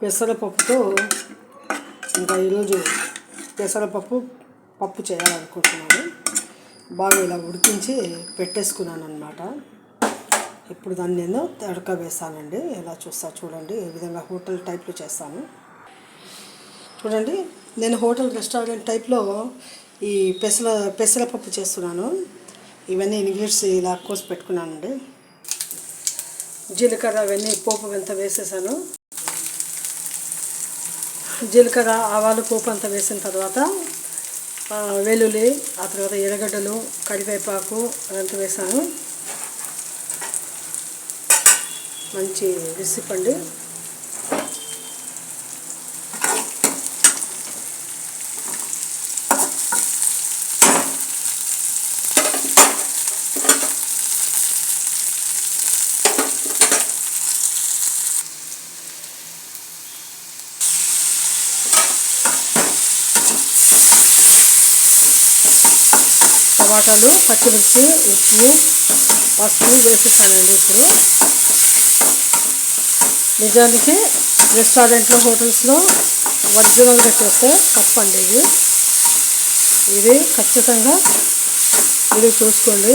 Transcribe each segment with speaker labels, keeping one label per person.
Speaker 1: పెసరపప్పుతో ఇంకా ఈరోజు పప్పు చేయాలనుకుంటున్నాను. బాగా ఇలా ఉడికించి పెట్టేసుకున్నాను అనమాట. ఇప్పుడు దాన్ని నేను తడక వేస్తానండి. ఎలా చూడండి, ఏ విధంగా హోటల్ టైప్లో చేస్తాను చూడండి. నేను హోటల్ రెస్టారెంట్ టైప్లో ఈ పెసరపప్పు చేస్తున్నాను. ఇవన్నీ ఇంగ్రీడియంట్స్ ఇలా కోసి పెట్టుకున్నానండి. జీలకర్ర అవన్నీ పోపు అంతా వేసేసాను. జీలకర్ర ఆవాలు పోపు అంతా వేసిన తర్వాత వెల్లుల్లి, ఆ తర్వాత ఎర్రగడ్డలు, కరివేపాకు అదంతా వేసాను. మంచి విసిపండి. టమాటాలు, పచ్చిమిర్చి, ఉప్పు, పసుపు వేసేసానండి. ఇప్పుడు నిజానికి రెస్టారెంట్లో, హోటల్స్లో ఒరిజినల్గా చేస్తే పప్పు అండి ఇది ఖచ్చితంగా మీరు చూసుకోండి.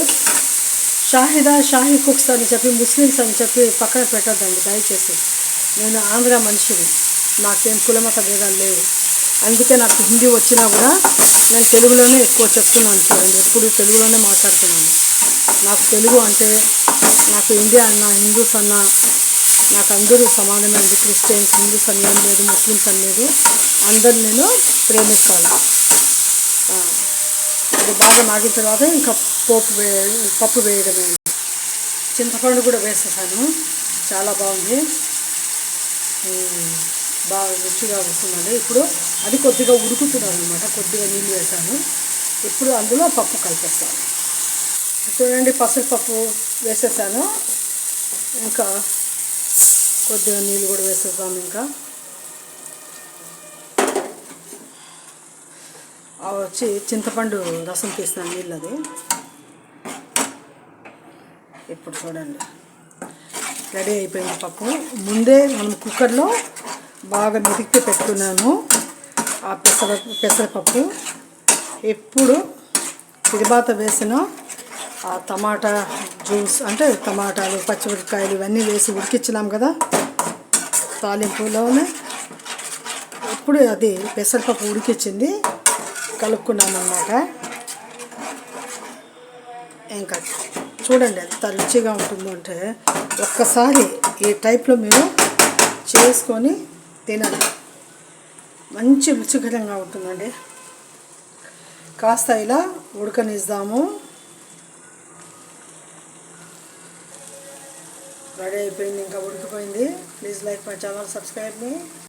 Speaker 1: షాహీ కుక్స్ అని చెప్పి, ముస్లిమ్స్ అని చెప్పి పక్కన పెట్టద్దండి దయచేసి. నేను ఆంధ్ర మనిషిని, నాకేం కులమత భేదాలు లేవు. అందుకే నాకు హిందీ వచ్చినా కూడా నేను తెలుగులోనే ఎక్కువ చెప్తున్నాను చూడండి. ఎప్పుడు తెలుగులోనే మాట్లాడుతున్నాను. నాకు తెలుగు అంటే, నాకు ఇండియా అన్నా, హిందూస్ అన్నా నాకు అందరూ సమానమే అండి. క్రిస్టియన్స్, హిందూస్ అని ఏం లేదు, ముస్లిమ్స్ అని లేదు, అందరు నేను ప్రేమిస్తాను. అది బాగా మాగిన తర్వాత ఇంకా పప్పు వేయడమే. చింతపండు కూడా వేసేసాను. చాలా బాగుంది, బాగా రుచిగా వస్తుందండి. ఇప్పుడు అది కొద్దిగా ఉడుకుతున్నాను అనమాట. కొద్దిగా నీళ్ళు వేసాను. ఇప్పుడు అందులో పప్పు కలిపేస్తాను. చూడండి, పసరపప్పు వేసేసాను. ఇంకా కొద్దిగా నీళ్ళు కూడా వేసేస్తాను. ఇంకా వచ్చి చింతపండు రసం తీస్తాను నీళ్ళు అది. ఇప్పుడు చూడండి, రెడీ అయిపోయింది పప్పు. ముందే మనం కుక్కర్లో బాగా మెదికి పెట్టుకున్నాము ఆ పెసరపప్పు. ఎప్పుడు తిరువాత వేసిన ఆ టమాటా జ్యూస్, అంటే టమాటాలు, పచ్చిమిరపకాయలు ఇవన్నీ వేసి ఉడికించినాం కదా తాలింపులోనే. ఇప్పుడు అది పెసరపప్పు ఉడికించింది కలుపుకున్నాం అన్నమాట. ఇంకా చూడండి ఎంత రుచిగా ఉంటుందో అంటే, ఒక్కసారి ఈ టైప్లో మీరు చేసుకొని తినండి. మంచి రుచికరంగా ఉంటుందండి. కాస్త ఇలా ఉడకనిద్దాము. రెడీ అయిపోయింది, ఇంకా ఉడికిపోయింది. Please like my channel, subscribe me.